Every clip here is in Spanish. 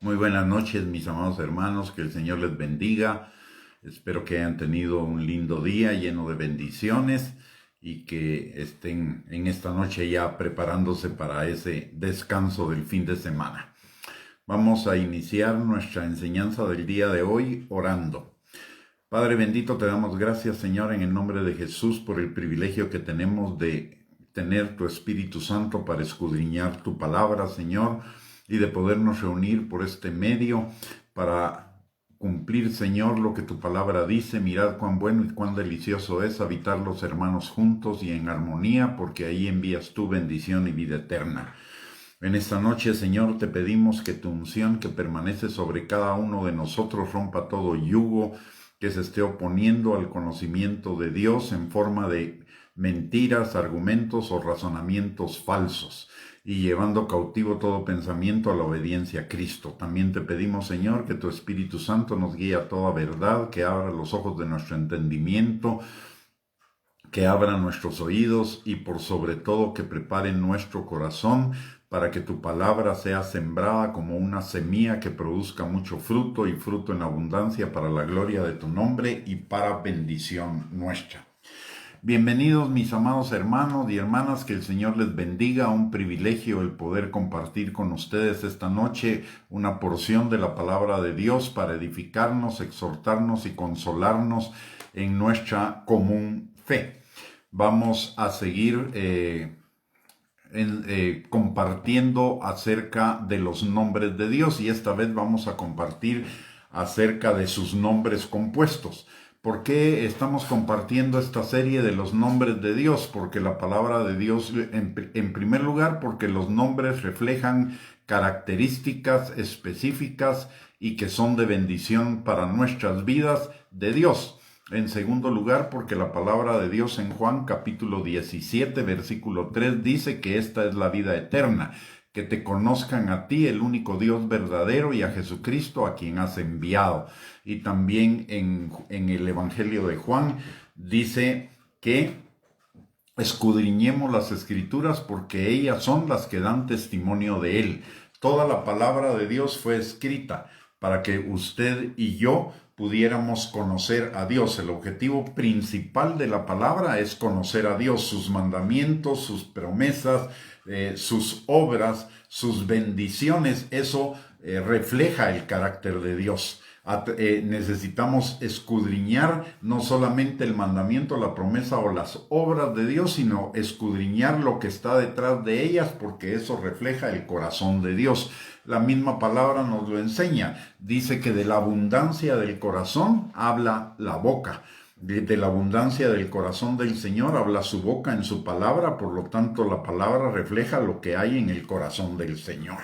Muy buenas noches, mis amados hermanos, que el Señor les bendiga. Espero que hayan tenido un lindo día lleno de bendiciones y que estén en esta noche ya preparándose para ese descanso del fin de semana. Vamos a iniciar nuestra enseñanza del día de hoy orando. Padre bendito, te damos gracias, Señor, en el nombre de Jesús por el privilegio que tenemos de tener tu Espíritu Santo para escudriñar tu palabra, Señor, y de podernos reunir por este medio para cumplir, Señor, lo que tu palabra dice. Mirad cuán bueno y cuán delicioso es habitar los hermanos juntos y en armonía, porque ahí envías tu bendición y vida eterna. En esta noche, Señor, te pedimos que tu unción que permanece sobre cada uno de nosotros rompa todo yugo que se esté oponiendo al conocimiento de Dios en forma de mentiras, argumentos o razonamientos falsos, y llevando cautivo todo pensamiento a la obediencia a Cristo. También te pedimos, Señor, que tu Espíritu Santo nos guíe a toda verdad, que abra los ojos de nuestro entendimiento, que abra nuestros oídos y por sobre todo que prepare nuestro corazón para que tu palabra sea sembrada como una semilla que produzca mucho fruto y fruto en abundancia para la gloria de tu nombre y para bendición nuestra. Bienvenidos mis amados hermanos y hermanas, que el Señor les bendiga. Un privilegio el poder compartir con ustedes esta noche una porción de la palabra de Dios para edificarnos, exhortarnos y consolarnos en nuestra común fe. Vamos a seguir compartiendo acerca de los nombres de Dios, y esta vez vamos a compartir acerca de sus nombres compuestos. ¿Por qué estamos compartiendo esta serie de los nombres de Dios? Porque la palabra de Dios, en primer lugar, porque los nombres reflejan características específicas y que son de bendición para nuestras vidas de Dios. En segundo lugar, porque la palabra de Dios en Juan capítulo 17, versículo 3 dice que esta es la vida eterna, que te conozcan a ti, el único Dios verdadero, y a Jesucristo a quien has enviado. Y también en el Evangelio de Juan dice que escudriñemos las Escrituras porque ellas son las que dan testimonio de Él. Toda la palabra de Dios fue escrita para que usted y yo pudiéramos conocer a Dios. El objetivo principal de la palabra es conocer a Dios, sus mandamientos, sus promesas, sus obras, sus bendiciones. Eso refleja el carácter de Dios. Necesitamos escudriñar no solamente el mandamiento, la promesa o las obras de Dios, sino escudriñar lo que está detrás de ellas, porque eso refleja el corazón de Dios. La misma palabra nos lo enseña. Dice que de la abundancia del corazón habla la boca. De la abundancia del corazón del Señor habla su boca en su palabra. Por lo tanto, la palabra refleja lo que hay en el corazón del Señor.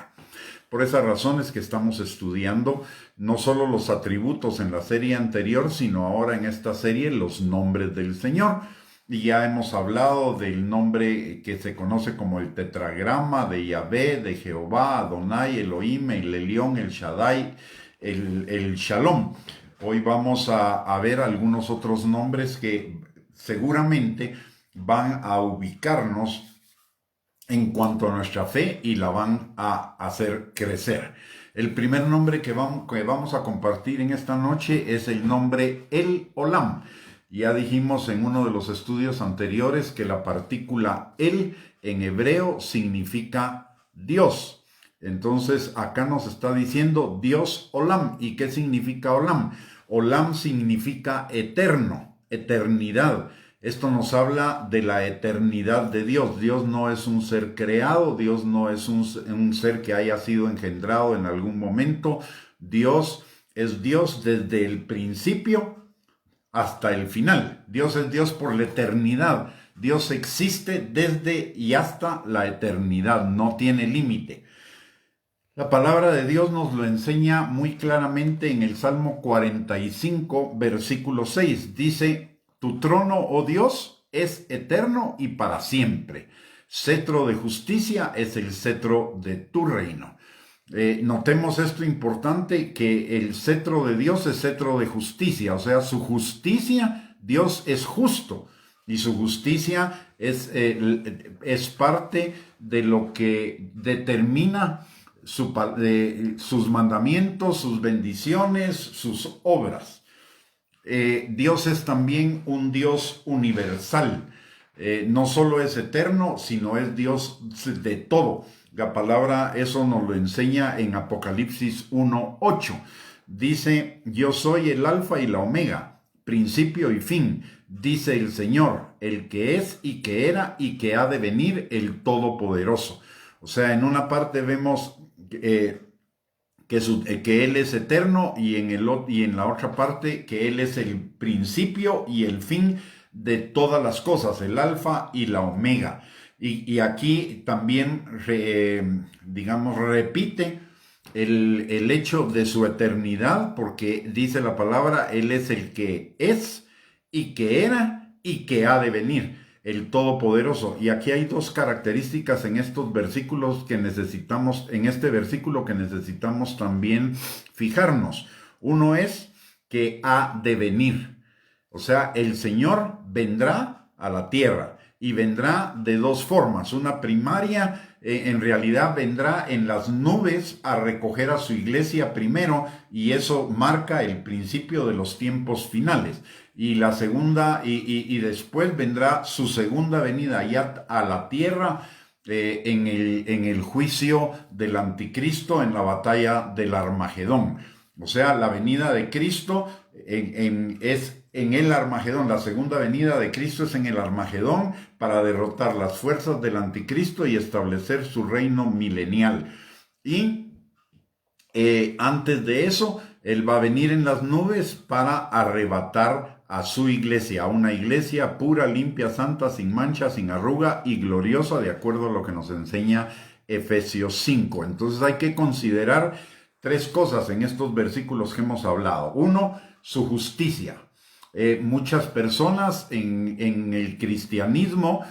Por esas razones que estamos estudiando no solo los atributos en la serie anterior, sino ahora en esta serie los nombres del Señor. Y ya hemos hablado del nombre que se conoce como el tetragrama de Yahvé, de Jehová, Adonai, Elohim, el Elión, el Shaddai, el Shalom. Hoy vamos a ver algunos otros nombres que seguramente van a ubicarnos en cuanto a nuestra fe y la van a hacer crecer. El primer nombre que vamos a compartir en esta noche es el nombre El Olam. Ya dijimos en uno de los estudios anteriores que la partícula El en hebreo significa Dios. Entonces acá nos está diciendo Dios Olam. ¿Y qué significa Olam? Olam significa eterno, eternidad. Esto nos habla de la eternidad de Dios. Dios no es un ser creado, Dios no es un ser que haya sido engendrado en algún momento. Dios es Dios desde el principio hasta el final. Dios es Dios por la eternidad. Dios existe desde y hasta la eternidad, no tiene límite. La palabra de Dios nos lo enseña muy claramente en el Salmo 45, versículo 6. Dice: tu trono, oh Dios, es eterno y para siempre. Cetro de justicia es el cetro de tu reino. Notemos esto importante, que el cetro de Dios es cetro de justicia, o sea, su justicia, Dios es justo, y su justicia es parte de lo que determina sus mandamientos, sus bendiciones, sus obras. Dios es también un Dios universal. No solo es eterno, sino es Dios de todo. La palabra eso nos lo enseña en Apocalipsis 1:8. Dice, yo soy el alfa y la omega, principio y fin, dice el Señor, el que es y que era y que ha de venir, el Todopoderoso. O sea, en una parte vemos que Él es eterno y en la otra parte que Él es el principio y el fin de todas las cosas, el alfa y la omega. Y aquí también, digamos, repite el hecho de su eternidad, porque dice la palabra, Él es el que es y que era y que ha de venir, el Todopoderoso. Y aquí hay dos características en estos versículos que necesitamos, en este versículo que necesitamos también fijarnos. Uno es que ha de venir. O sea, el Señor vendrá a la tierra y vendrá de dos formas. Una primaria, en realidad vendrá en las nubes a recoger a su iglesia primero, y eso marca el principio de los tiempos finales. Y la segunda, y después vendrá su segunda venida ya a la tierra, en el juicio del anticristo, en la batalla del Armagedón. O sea, la venida de Cristo es en el Armagedón. La segunda venida de Cristo es en el Armagedón para derrotar las fuerzas del anticristo y establecer su reino milenial. Y antes de eso, Él va a venir en las nubes para arrebatar a su iglesia, a una iglesia pura, limpia, santa, sin mancha, sin arruga y gloriosa, de acuerdo a lo que nos enseña Efesios 5. Entonces hay que considerar tres cosas en estos versículos que hemos hablado. Uno, su justicia. Muchas personas en el cristianismo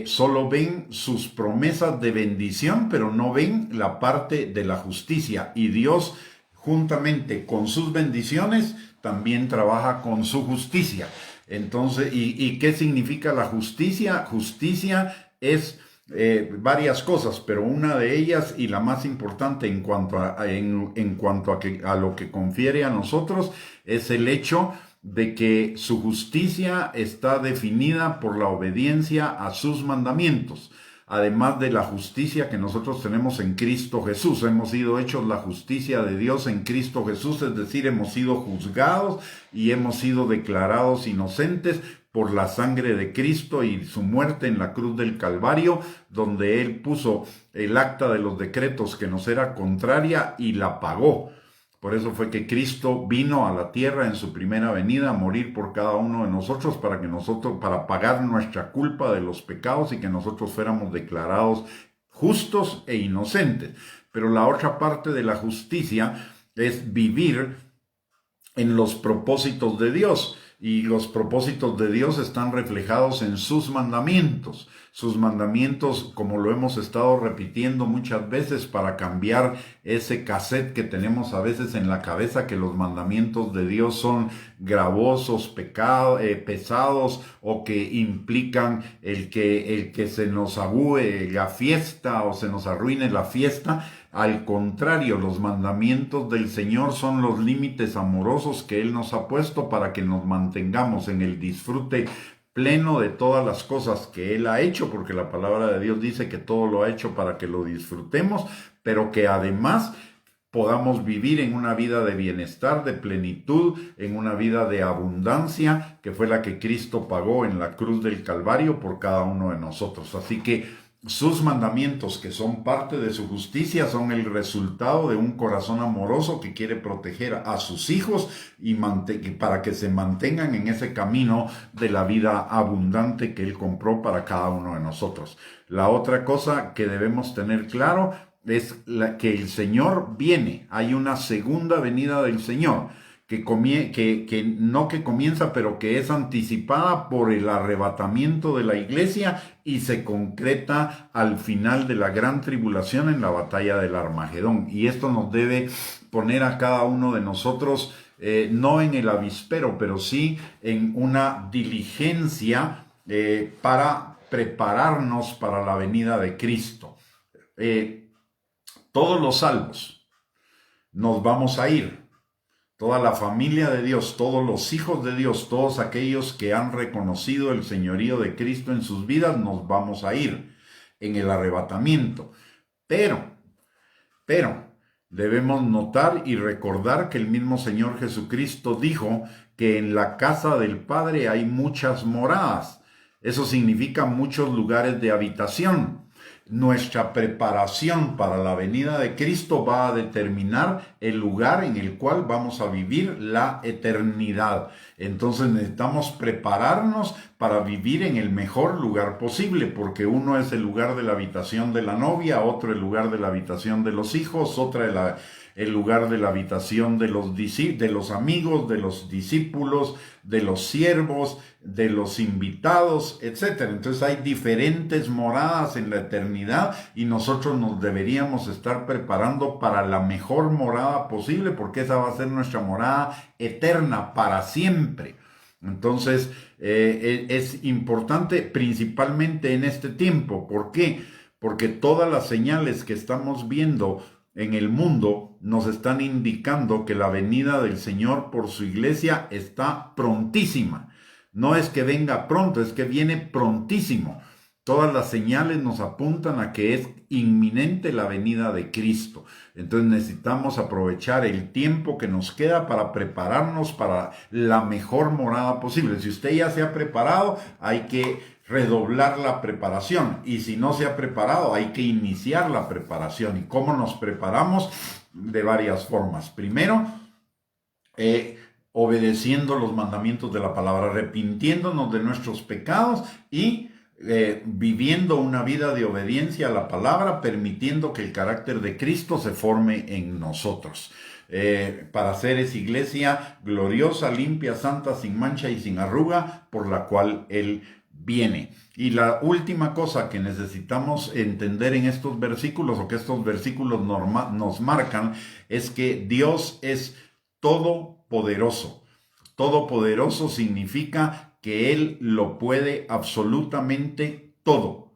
solo ven sus promesas de bendición, pero no ven la parte de la justicia. Y Dios, juntamente con sus bendiciones, también trabaja con su justicia. Entonces, ¿y qué significa la justicia? Justicia es varias cosas, pero una de ellas y la más importante en cuanto a lo que confiere a nosotros es el hecho de que su justicia está definida por la obediencia a sus mandamientos, además de la justicia que nosotros tenemos en Cristo Jesús. Hemos sido hechos la justicia de Dios en Cristo Jesús, es decir, hemos sido juzgados y hemos sido declarados inocentes por la sangre de Cristo y su muerte en la cruz del Calvario, donde Él puso el acta de los decretos que nos era contraria y la pagó. Por eso fue que Cristo vino a la tierra en su primera venida a morir por cada uno de nosotros para pagar nuestra culpa de los pecados y que nosotros fuéramos declarados justos e inocentes. Pero la otra parte de la justicia es vivir en los propósitos de Dios. Y los propósitos de Dios están reflejados en sus mandamientos. Sus mandamientos, como lo hemos estado repitiendo muchas veces para cambiar ese cassette que tenemos a veces en la cabeza, que los mandamientos de Dios son gravosos, pesados, o que implican el que se nos agüe la fiesta o se nos arruine la fiesta. Al contrario, los mandamientos del Señor son los límites amorosos que Él nos ha puesto para que nos mantengamos en el disfrute pleno de todas las cosas que Él ha hecho, porque la palabra de Dios dice que todo lo ha hecho para que lo disfrutemos, pero que además podamos vivir en una vida de bienestar, de plenitud, en una vida de abundancia, que fue la que Cristo pagó en la cruz del Calvario por cada uno de nosotros. Así que sus mandamientos, que son parte de su justicia, son el resultado de un corazón amoroso que quiere proteger a sus hijos y para que se mantengan en ese camino de la vida abundante que Él compró para cada uno de nosotros. La otra cosa que debemos tener claro es que el Señor viene. Hay una segunda venida del Señor que comienza, pero que es anticipada por el arrebatamiento de la iglesia y se concreta al final de la gran tribulación en la batalla del Armagedón. Y esto nos debe poner a cada uno de nosotros, no en el avispero, pero sí en una diligencia para prepararnos para la venida de Cristo. todos los salvos nos vamos a ir. Toda la familia de Dios, todos los hijos de Dios, todos aquellos que han reconocido el señorío de Cristo en sus vidas, nos vamos a ir en el arrebatamiento. Pero, debemos notar y recordar que el mismo Señor Jesucristo dijo que en la casa del Padre hay muchas moradas. Eso significa muchos lugares de habitación. Nuestra preparación para la venida de Cristo va a determinar el lugar en el cual vamos a vivir la eternidad. Entonces necesitamos prepararnos para vivir en el mejor lugar posible, porque uno es el lugar de la habitación de la novia, otro el lugar de la habitación de los hijos, otra el lugar de la habitación de los amigos, de los discípulos, de los siervos, de los invitados, etc. Entonces hay diferentes moradas en la eternidad y nosotros nos deberíamos estar preparando para la mejor morada posible, porque esa va a ser nuestra morada eterna para siempre. Entonces es importante principalmente en este tiempo. ¿Por qué? Porque todas las señales que estamos viendo en el mundo nos están indicando que la venida del Señor por su iglesia está prontísima. No es que venga pronto, es que viene prontísimo. Todas las señales nos apuntan a que es inminente la venida de Cristo. Entonces necesitamos aprovechar el tiempo que nos queda para prepararnos para la mejor morada posible. Si usted ya se ha preparado, hay que redoblar la preparación, y si no se ha preparado, hay que iniciar la preparación. ¿Y cómo nos preparamos? De varias formas. Primero, obedeciendo los mandamientos de la palabra, arrepintiéndonos de nuestros pecados y viviendo una vida de obediencia a la palabra, permitiendo que el carácter de Cristo se forme en nosotros. Para ser esa iglesia gloriosa, limpia, santa, sin mancha y sin arruga, por la cual Él viene. Y la última cosa que necesitamos entender en estos versículos, o que estos versículos nos marcan, es que Dios es todopoderoso. Todopoderoso significa que Él lo puede absolutamente todo.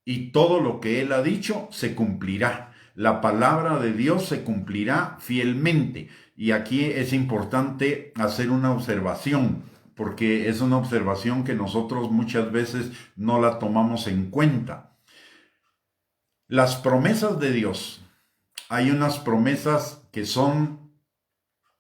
Y todo lo que Él ha dicho se cumplirá. La palabra de Dios se cumplirá fielmente. Y aquí es importante hacer una observación, porque es una observación que nosotros muchas veces no la tomamos en cuenta. Las promesas de Dios, hay unas promesas que son,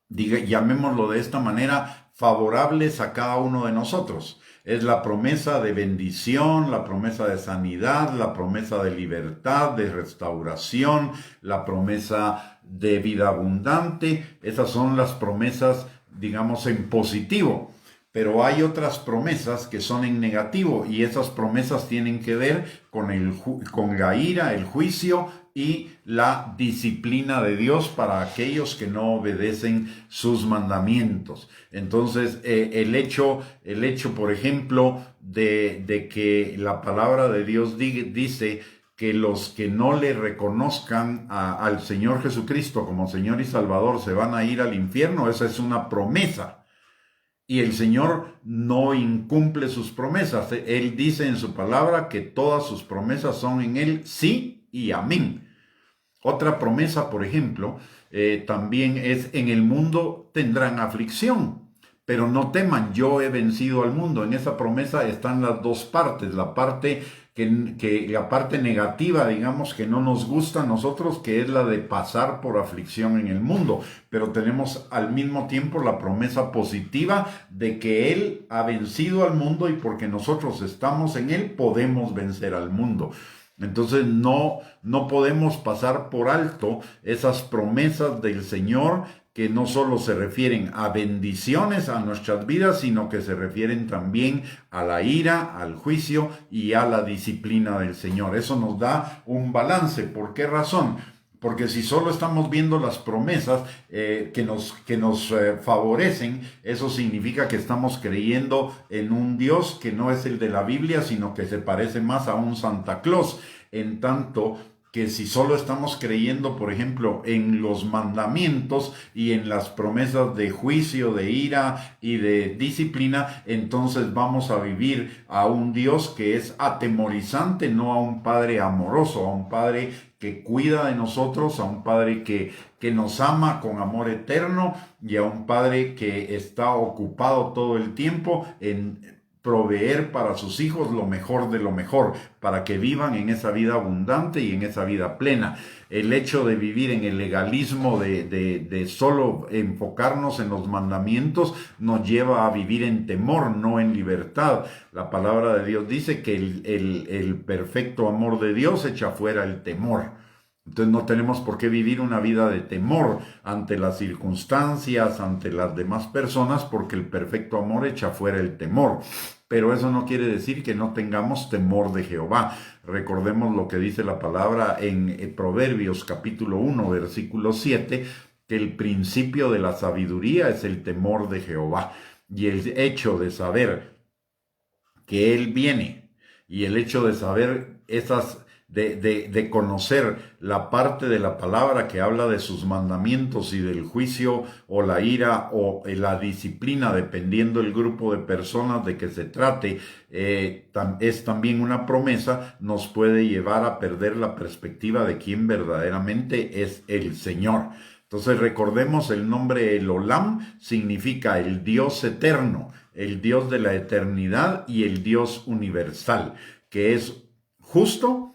llamémoslo de esta manera, favorables a cada uno de nosotros. Es la promesa de bendición, la promesa de sanidad, la promesa de libertad, de restauración, la promesa de vida abundante. Esas son las promesas, digamos, en positivo. Pero hay otras promesas que son en negativo, y esas promesas tienen que ver con la ira, el juicio y la disciplina de Dios para aquellos que no obedecen sus mandamientos. Entonces, el hecho, por ejemplo, de que la palabra de Dios dice que los que no le reconozcan al Señor Jesucristo como Señor y Salvador se van a ir al infierno, esa es una promesa. Y el Señor no incumple sus promesas. Él dice en su palabra que todas sus promesas son en Él sí y amén. Otra promesa, por ejemplo, también es: en el mundo tendrán aflicción, pero no teman, yo he vencido al mundo. En esa promesa están las dos partes, la parte la parte negativa, digamos, que no nos gusta a nosotros, que es la de pasar por aflicción en el mundo, pero tenemos al mismo tiempo la promesa positiva de que Él ha vencido al mundo, y porque nosotros estamos en Él podemos vencer al mundo. Entonces no podemos pasar por alto esas promesas del Señor, que no solo se refieren a bendiciones a nuestras vidas, sino que se refieren también a la ira, al juicio y a la disciplina del Señor. Eso nos da un balance. ¿Por qué razón? Porque si solo estamos viendo las promesas que nos favorecen, eso significa que estamos creyendo en un Dios que no es el de la Biblia, sino que se parece más a un Santa Claus. En tanto que si solo estamos creyendo, por ejemplo, en los mandamientos y en las promesas de juicio, de ira y de disciplina, entonces vamos a vivir a un Dios que es atemorizante, no a un Padre amoroso, a un Padre que cuida de nosotros, a un Padre que nos ama con amor eterno y a un Padre que está ocupado todo el tiempo en proveer para sus hijos lo mejor de lo mejor, para que vivan en esa vida abundante y en esa vida plena. El hecho de vivir en el legalismo de solo enfocarnos en los mandamientos nos lleva a vivir en temor, no en libertad. La palabra de Dios dice que el perfecto amor de Dios echa fuera el temor. Entonces no tenemos por qué vivir una vida de temor ante las circunstancias, ante las demás personas, porque el perfecto amor echa fuera el temor. Pero eso no quiere decir que no tengamos temor de Jehová. Recordemos lo que dice la palabra en Proverbios capítulo 1, versículo 7, que el principio de la sabiduría es el temor de Jehová. Y el hecho de saber que Él viene y el hecho de saber de conocer la parte de la palabra que habla de sus mandamientos y del juicio o la ira o la disciplina, dependiendo el grupo de personas de que se trate, es también una promesa, nos puede llevar a perder la perspectiva de quién verdaderamente es el Señor. Entonces recordemos, el nombre El Olam significa el Dios eterno, el Dios de la eternidad y el Dios universal, que es justo,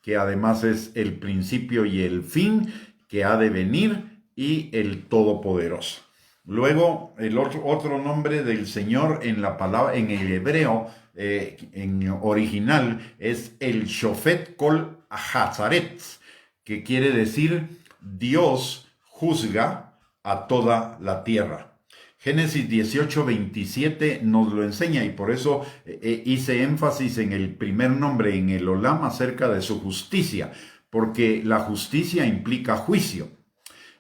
que además es el principio y el fin, que ha de venir, y el Todopoderoso. Luego, el otro nombre del Señor en la palabra, en el hebreo, en original, es el Shofet Kol Hazaretz, que quiere decir Dios juzga a toda la tierra. Génesis 18:27 nos lo enseña, y por eso hice énfasis en el primer nombre, en el Olam, acerca de su justicia, porque la justicia implica juicio,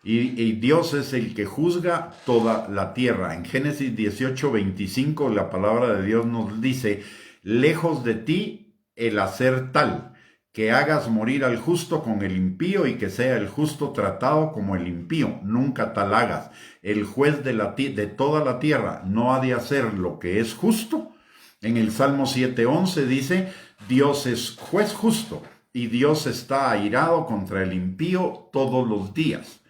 y Dios es el que juzga toda la tierra. En Génesis 18:25 la palabra de Dios nos dice: lejos de ti el hacer tal, que hagas morir al justo con el impío y que sea el justo tratado como el impío. Nunca tal hagas. El juez de toda la tierra no ha de hacer lo que es justo. En el Salmo 7:11 dice: Dios es juez justo y Dios está airado contra el impío todos los días.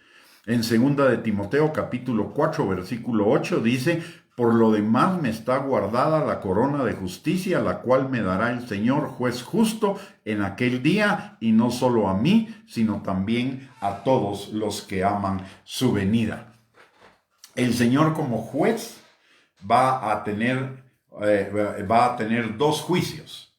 En 2 de Timoteo capítulo 4 versículo 8 dice: por lo demás me está guardada la corona de justicia, la cual me dará el Señor, juez justo, en aquel día, y no solo a mí, sino también a todos los que aman su venida. El Señor como juez va a tener dos juicios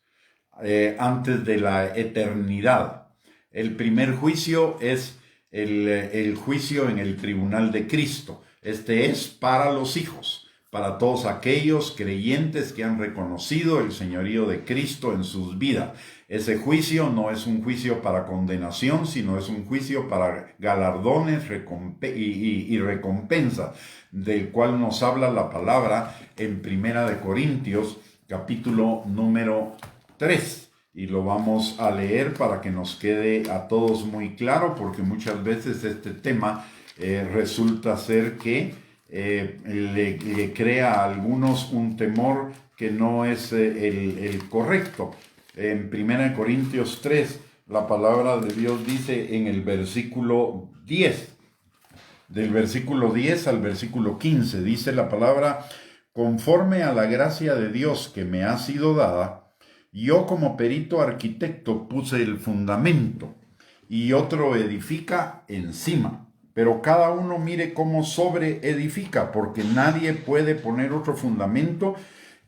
antes de la eternidad. El primer juicio es el juicio en el tribunal de Cristo. Este es para los hijos, para todos aquellos creyentes que han reconocido el señorío de Cristo en sus vidas. Ese juicio no es un juicio para condenación, sino es un juicio para galardones y recompensa, del cual nos habla la palabra en 1 Corintios, capítulo número 3. Y lo vamos a leer para que nos quede a todos muy claro, porque muchas veces este tema resulta ser que le crea a algunos un temor que no es el correcto. En 1 Corintios 3, la palabra de Dios dice en el versículo 10, del versículo 10 al versículo 15, dice la palabra: conforme a la gracia de Dios que me ha sido dada, yo como perito arquitecto puse el fundamento, y otro edifica encima. Pero cada uno mire cómo sobreedifica, porque nadie puede poner otro fundamento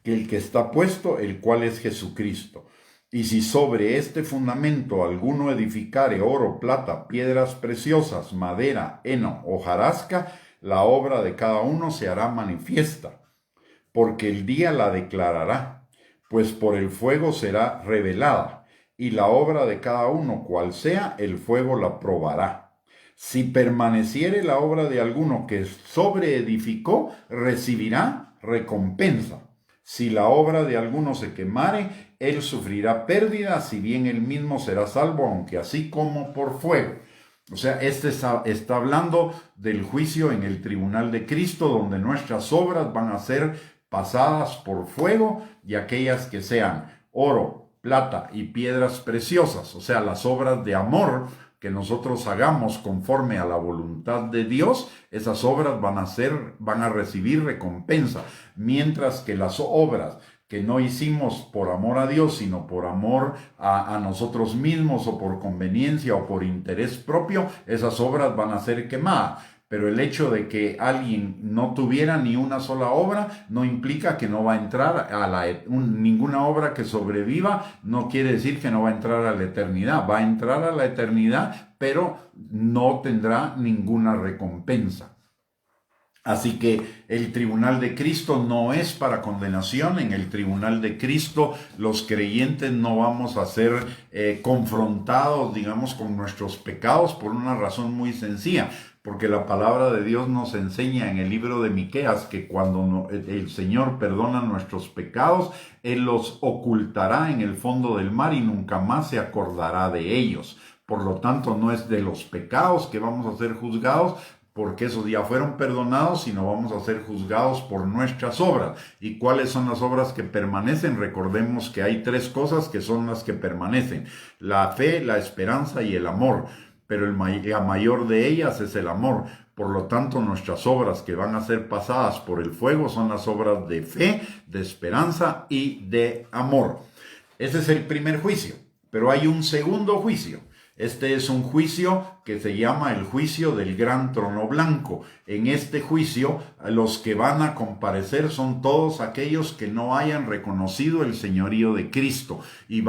que el que está puesto, el cual es Jesucristo. Y si sobre este fundamento alguno edificare oro, plata, piedras preciosas, madera, heno, hojarasca, la obra de cada uno se hará manifiesta, porque el día la declarará, pues por el fuego será revelada, y la obra de cada uno, cual sea, el fuego la probará. Si permaneciere la obra de alguno que sobreedificó, recibirá recompensa. Si la obra de alguno se quemare, él sufrirá pérdida, si bien él mismo será salvo, aunque así como por fuego. O sea, está hablando del juicio en el tribunal de Cristo, donde nuestras obras van a ser pasadas por fuego, y aquellas que sean oro, plata y piedras preciosas, o sea, las obras de amor, que nosotros hagamos conforme a la voluntad de Dios, esas obras van a recibir recompensa, mientras que las obras que no hicimos por amor a Dios, sino por amor a nosotros mismos o por conveniencia o por interés propio, esas obras van a ser quemadas. Pero el hecho de que alguien no tuviera ni una sola obra no implica que no va a entrar a ninguna obra que sobreviva, no quiere decir que no va a entrar a la eternidad. Va a entrar a la eternidad, pero no tendrá ninguna recompensa. Así que el tribunal de Cristo no es para condenación. En el tribunal de Cristo los creyentes no vamos a ser confrontados, digamos, con nuestros pecados por una razón muy sencilla. Porque la palabra de Dios nos enseña en el libro de Miqueas que cuando el Señor perdona nuestros pecados, Él los ocultará en el fondo del mar y nunca más se acordará de ellos. Por lo tanto, no es de los pecados que vamos a ser juzgados, porque esos ya fueron perdonados, sino vamos a ser juzgados por nuestras obras. ¿Y cuáles son las obras que permanecen? Recordemos que hay 3 cosas que son las que permanecen: la fe, la esperanza y el amor. Pero la mayor de ellas es el amor. Por lo tanto, nuestras obras que van a ser pasadas por el fuego son las obras de fe, de esperanza y de amor. Ese es el primer juicio. Pero hay un segundo juicio. Este es un juicio que se llama el juicio del gran trono blanco. En este juicio, los que van a comparecer son todos aquellos que no hayan reconocido el señorío de Cristo. Y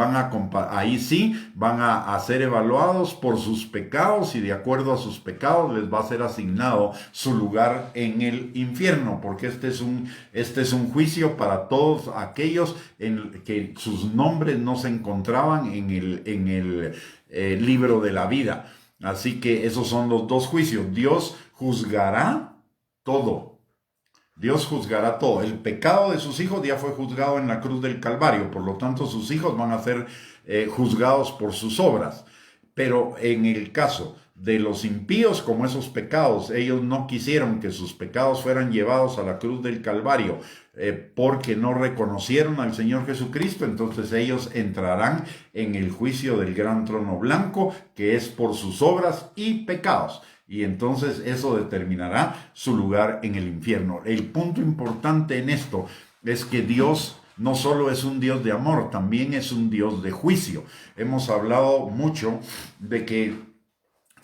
ahí sí van a ser evaluados por sus pecados, y de acuerdo a sus pecados les va a ser asignado su lugar en el infierno. Porque este es un juicio para todos aquellos en que sus nombres no se encontraban en el libro de la vida. Así que esos son los 2 juicios. Dios juzgará todo. Dios juzgará todo. El pecado de sus hijos ya fue juzgado en la cruz del Calvario. Por lo tanto, sus hijos van a ser juzgados por sus obras. Pero en el caso de los impíos, como esos pecados, ellos no quisieron que sus pecados fueran llevados a la cruz del Calvario, porque no reconocieron al Señor Jesucristo. Entonces ellos entrarán en el juicio del gran trono blanco, que es por sus obras y pecados. Y entonces eso determinará su lugar en el infierno. El punto importante en esto es que Dios no solo es un Dios de amor, también es un Dios de juicio. Hemos hablado mucho de que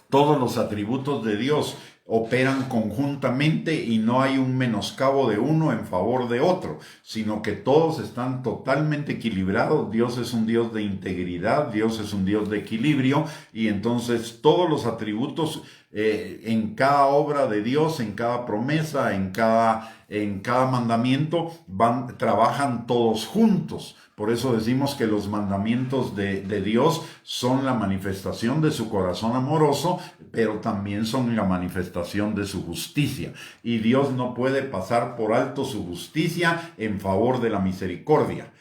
todos los atributos de Dios operan conjuntamente y no hay un menoscabo de uno en favor de otro, sino que todos están totalmente equilibrados. Dios es un Dios de integridad, Dios es un Dios de equilibrio, y entonces todos los atributos en cada obra de Dios, en cada promesa, en cada mandamiento, trabajan todos juntos. Por eso decimos que los mandamientos de Dios son la manifestación de su corazón amoroso, pero también son la manifestación de su justicia. Y Dios no puede pasar por alto su justicia en favor de la misericordia.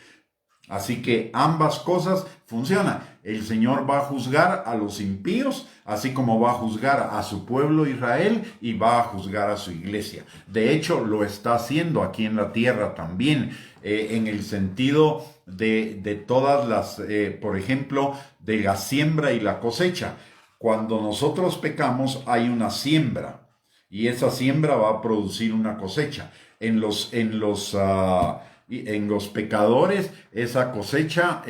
Así que ambas cosas funcionan. El Señor va a juzgar a los impíos, así como va a juzgar a su pueblo Israel y va a juzgar a su iglesia. De hecho, lo está haciendo aquí en la tierra también, en el sentido de todas las, por ejemplo, de la siembra y la cosecha. Cuando nosotros pecamos hay una siembra, y esa siembra va a producir una cosecha. En los pecadores, esa cosecha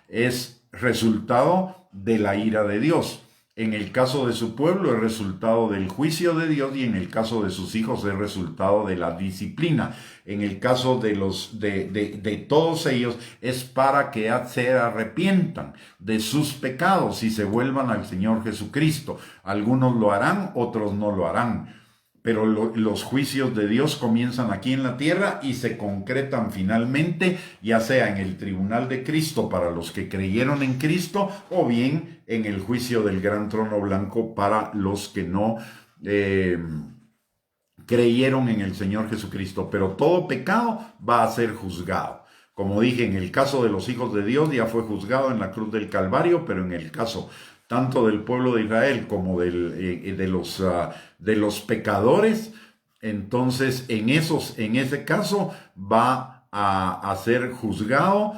es resultado de la ira de Dios. En el caso de su pueblo es resultado del juicio de Dios, y en el caso de sus hijos es resultado de la disciplina. En el caso de todos ellos es para que se arrepientan de sus pecados y se vuelvan al Señor Jesucristo. Algunos lo harán, otros no lo harán. Pero los juicios de Dios comienzan aquí en la tierra y se concretan finalmente, ya sea en el tribunal de Cristo para los que creyeron en Cristo, o bien en el juicio del gran trono blanco para los que no creyeron en el Señor Jesucristo. Pero todo pecado va a ser juzgado. Como dije, en el caso de los hijos de Dios ya fue juzgado en la cruz del Calvario, pero en el caso tanto del pueblo de Israel como de los pecadores, entonces en ese caso va a ser juzgado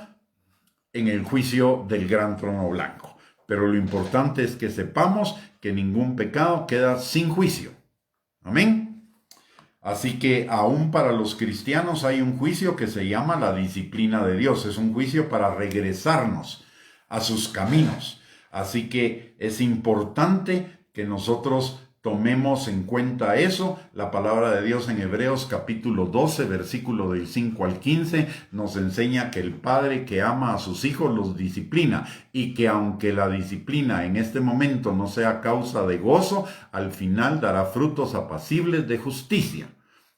en el juicio del gran trono blanco. pero lo importante es que sepamos que ningún pecado queda sin juicio. Amén. Así que aún para los cristianos hay un juicio que se llama la disciplina de Dios. Es un juicio para regresarnos a sus caminos. Así que es importante que nosotros tomemos en cuenta eso. La palabra de Dios en Hebreos capítulo 12, versículo del 5 al 15, nos enseña que el padre que ama a sus hijos los disciplina y que aunque la disciplina en este momento no sea causa de gozo, al final dará frutos apacibles de justicia.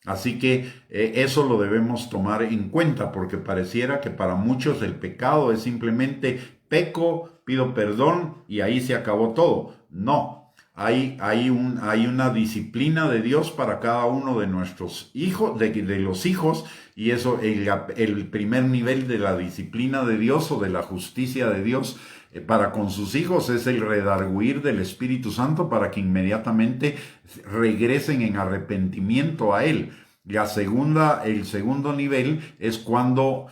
Así que eso lo debemos tomar en cuenta, porque pareciera que para muchos el pecado es simplemente peco, pido perdón y ahí se acabó todo. No, hay una disciplina de Dios para cada uno de nuestros hijos, de los hijos, y eso, el primer nivel de la disciplina de Dios o de la justicia de Dios para con sus hijos es el redarguir del Espíritu Santo para que inmediatamente regresen en arrepentimiento a Él. El segundo nivel es cuando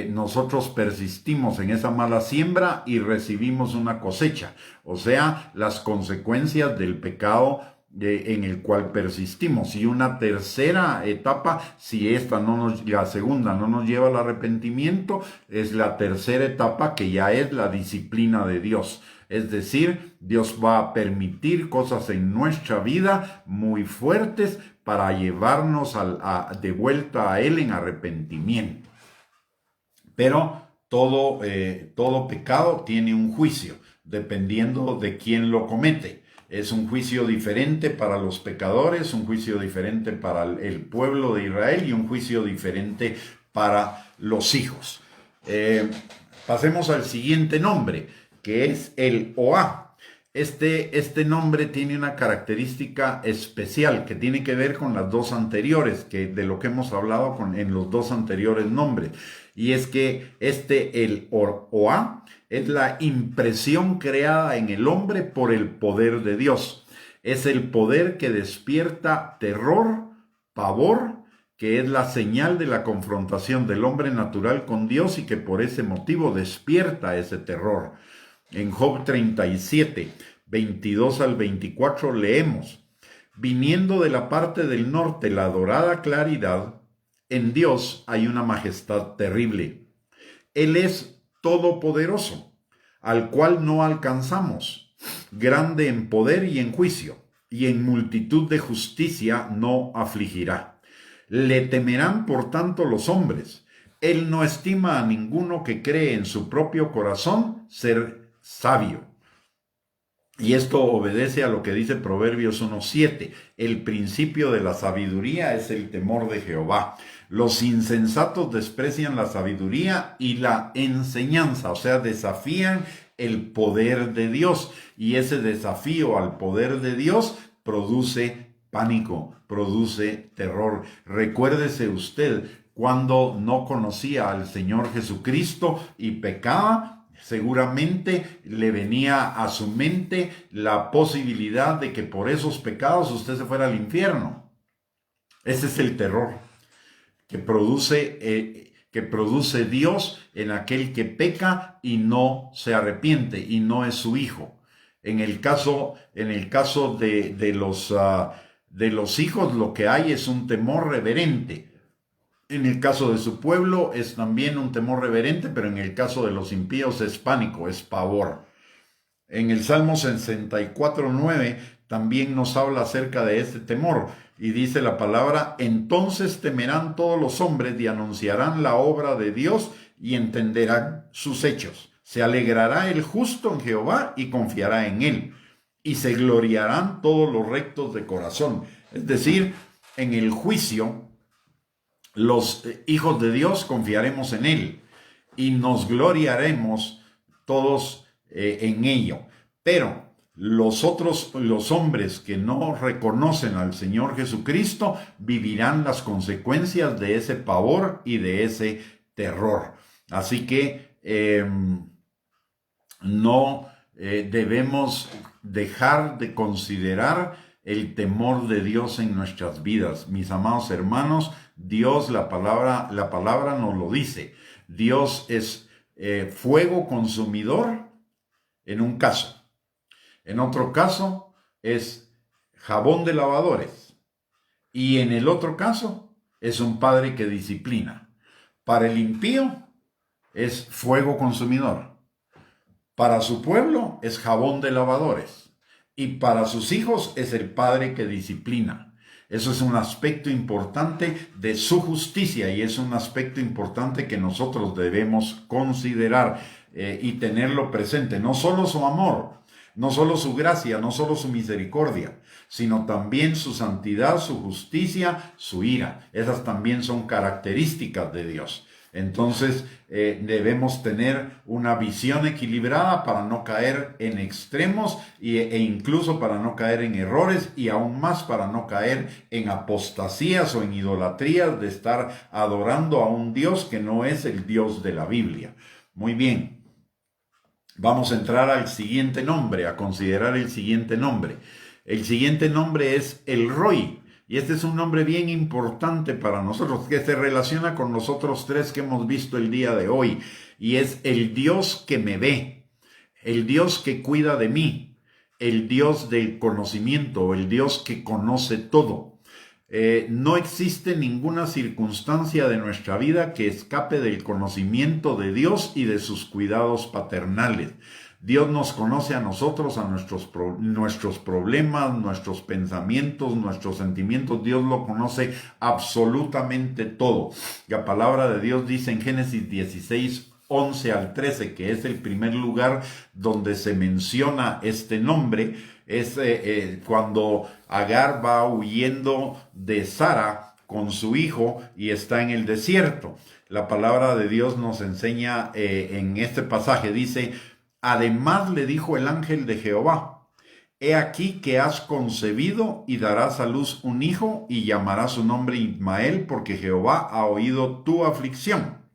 nosotros persistimos en esa mala siembra y recibimos una cosecha, o sea, las consecuencias del pecado en el cual persistimos. Y una tercera etapa, si la segunda no nos lleva al arrepentimiento, es la tercera etapa, que ya es la disciplina de Dios. Es decir, Dios va a permitir cosas en nuestra vida muy fuertes para llevarnos de vuelta a Él en arrepentimiento. Pero todo pecado tiene un juicio, dependiendo de quién lo comete. Es un juicio diferente para los pecadores, un juicio diferente para el pueblo de Israel y un juicio diferente para los hijos. Pasemos al siguiente nombre, que es el Oá. Este nombre tiene una característica especial que tiene que ver con las dos anteriores, de lo que hemos hablado en los dos anteriores nombres. Y es que el Oá es la impresión creada en el hombre por el poder de Dios. Es el poder que despierta terror, pavor, que es la señal de la confrontación del hombre natural con Dios y que por ese motivo despierta ese terror. En Job 37, 22 al 24 leemos: viniendo de la parte del norte la dorada claridad, en Dios hay una majestad terrible. Él es todopoderoso, al cual no alcanzamos, grande en poder y en juicio, y en multitud de justicia no afligirá. Le temerán por tanto los hombres. Él no estima a ninguno que cree en su propio corazón ser sabio. Y esto obedece a lo que dice Proverbios 1:7. El principio de la sabiduría es el temor de Jehová. Los insensatos desprecian la sabiduría y la enseñanza, o sea, desafían el poder de Dios. Y ese desafío al poder de Dios produce pánico, produce terror. Recuérdese usted, cuando no conocía al Señor Jesucristo y pecaba, seguramente le venía a su mente la posibilidad de que por esos pecados usted se fuera al infierno. Ese es el terror que produce Dios en aquel que peca y no se arrepiente y no es su hijo. En el caso de los hijos, lo que hay es un temor reverente. En el caso de su pueblo es también un temor reverente, pero en el caso de los impíos es pánico, es pavor. En el Salmo 64:9 también nos habla acerca de este temor y dice la palabra: entonces temerán todos los hombres y anunciarán la obra de Dios y entenderán sus hechos. Se alegrará el justo en Jehová y confiará en él, y se gloriarán todos los rectos de corazón. Es decir, en el juicio, los hijos de Dios confiaremos en Él y nos gloriaremos todos en ello. Pero los hombres que no reconocen al Señor Jesucristo vivirán las consecuencias de ese pavor y de ese terror. Así que no debemos dejar de considerar el temor de Dios en nuestras vidas. Mis amados hermanos, Dios, la palabra nos lo dice. Dios es fuego consumidor, en un caso. En otro caso es jabón de lavadores. Y en el otro caso es un padre que disciplina. Para el impío es fuego consumidor. Para su pueblo es jabón de lavadores. Y para sus hijos es el padre que disciplina. Eso es un aspecto importante de su justicia y es un aspecto importante que nosotros debemos considerar y tenerlo presente. No solo su amor, no solo su gracia, no solo su misericordia, sino también su santidad, su justicia, su ira. Esas también son características de Dios. Entonces debemos tener una visión equilibrada para no caer en extremos e incluso para no caer en errores y aún más para no caer en apostasías o en idolatrías de estar adorando a un Dios que no es el Dios de la Biblia. Muy bien, vamos a entrar al siguiente nombre, a considerar el siguiente nombre. El siguiente nombre es El Roi. Y este es un nombre bien importante para nosotros, que se relaciona con los otros tres que hemos visto el día de hoy. Y es el Dios que me ve, el Dios que cuida de mí, el Dios del conocimiento, el Dios que conoce todo. No existe ninguna circunstancia de nuestra vida que escape del conocimiento de Dios y de sus cuidados paternales. Dios nos conoce a nosotros, a nuestros problemas, nuestros pensamientos, nuestros sentimientos. Dios lo conoce absolutamente todo. La palabra de Dios dice en Génesis 16, 11 al 13, que es el primer lugar donde se menciona este nombre, es cuando Agar va huyendo de Sara con su hijo y está en el desierto. La palabra de Dios nos enseña en este pasaje, dice: además le dijo el ángel de Jehová: he aquí que has concebido y darás a luz un hijo y llamarás su nombre Ismael, porque Jehová ha oído tu aflicción.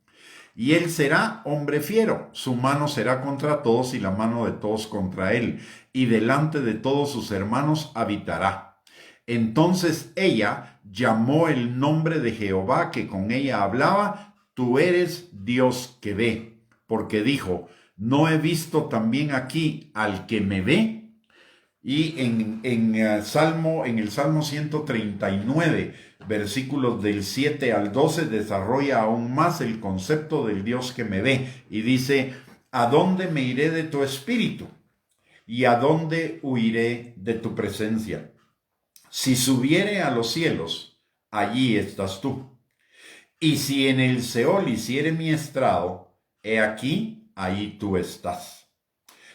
Y él será hombre fiero, su mano será contra todos y la mano de todos contra él, y delante de todos sus hermanos habitará. Entonces ella llamó el nombre de Jehová que con ella hablaba: tú eres Dios que ve, porque dijo: ¿no he visto también aquí al que me ve? Y en el Salmo 139, versículos del 7 al 12, desarrolla aún más el concepto del Dios que me ve. Y dice: ¿a dónde me iré de tu espíritu? ¿Y a dónde huiré de tu presencia? Si subiere a los cielos, allí estás tú. Y si en el Seol hiciere mi estrado, he aquí, ahí tú estás.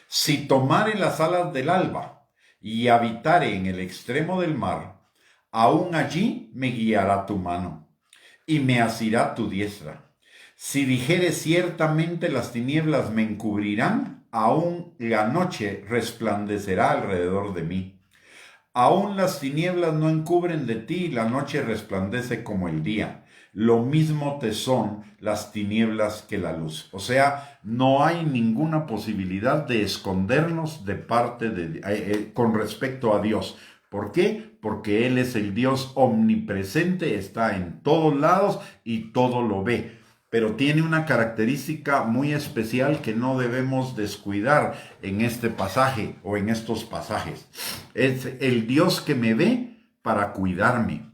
Si tomare las alas del alba y habitare en el extremo del mar, aún allí me guiará tu mano y me asirá tu diestra. Si dijere ciertamente las tinieblas me encubrirán, aún la noche resplandecerá alrededor de mí. Aún las tinieblas no encubren de ti y la noche resplandece como el día. Lo mismo te son las tinieblas que la luz. O sea, no hay ninguna posibilidad de escondernos de parte de con respecto a Dios. ¿Por qué? Porque Él es el Dios omnipresente, está en todos lados y todo lo ve. Pero tiene una característica muy especial que no debemos descuidar en este pasaje o en estos pasajes. Es el Dios que me ve para cuidarme.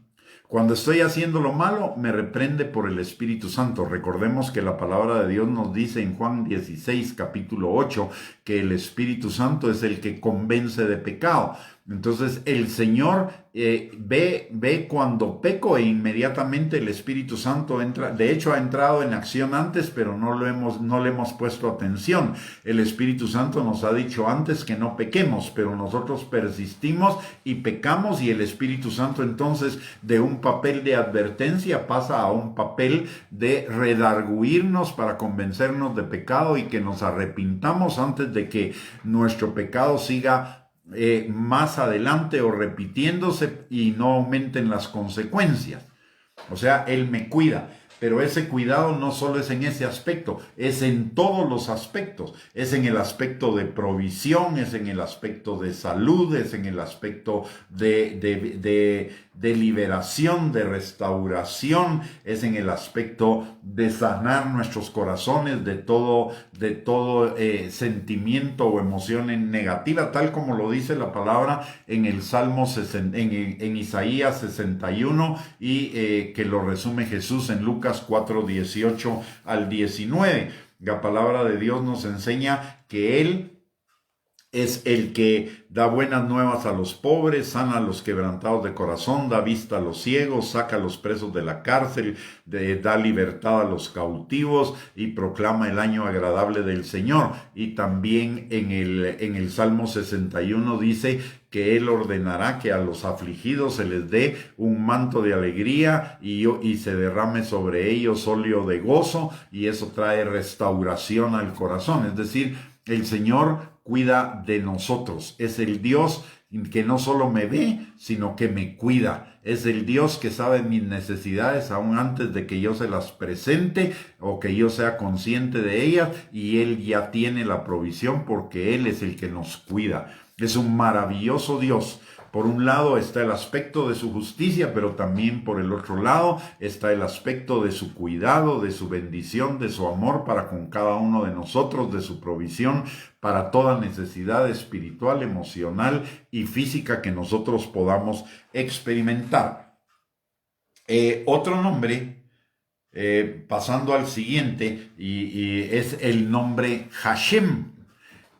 Cuando estoy haciendo lo malo, me reprende por el Espíritu Santo. Recordemos que la palabra de Dios nos dice en Juan 16, capítulo 8, que el Espíritu Santo es el que convence de pecado. Entonces el Señor ve cuando peco e inmediatamente el Espíritu Santo entra. De hecho ha entrado en acción antes, pero no le hemos puesto atención. El Espíritu Santo nos ha dicho antes que no pequemos, pero nosotros persistimos y pecamos, y el Espíritu Santo entonces de un papel de advertencia pasa a un papel de redarguirnos para convencernos de pecado y que nos arrepintamos antes de que nuestro pecado siga más adelante o repitiéndose y no aumenten las consecuencias. O sea, Él me cuida. Pero ese cuidado no solo es en ese aspecto, es en todos los aspectos. Es en el aspecto de provisión, es en el aspecto de salud, es en el aspecto de liberación, de restauración, es en el aspecto de sanar nuestros corazones de todo sentimiento o emoción negativa, tal como lo dice la palabra en el Salmo en Isaías 61 y que lo resume Jesús en Lucas 4, 18 al 19. La palabra de Dios nos enseña que Él es el que da buenas nuevas a los pobres, sana a los quebrantados de corazón, da vista a los ciegos, saca a los presos de la cárcel, da libertad a los cautivos y proclama el año agradable del Señor. Y también en el Salmo 61 dice que Él ordenará que a los afligidos se les dé un manto de alegría y se derrame sobre ellos óleo de gozo, y eso trae restauración al corazón. Es decir, el Señor cuida de nosotros. Es el Dios que no solo me ve, sino que me cuida. Es el Dios que sabe mis necesidades aún antes de que yo se las presente o que yo sea consciente de ellas, y Él ya tiene la provisión porque Él es el que nos cuida. Es un maravilloso Dios. Por un lado está el aspecto de su justicia, pero también por el otro lado está el aspecto de su cuidado, de su bendición, de su amor para con cada uno de nosotros, de su provisión para toda necesidad espiritual, emocional y física que nosotros podamos experimentar. Otro nombre, pasando al siguiente, y es el nombre Hashem,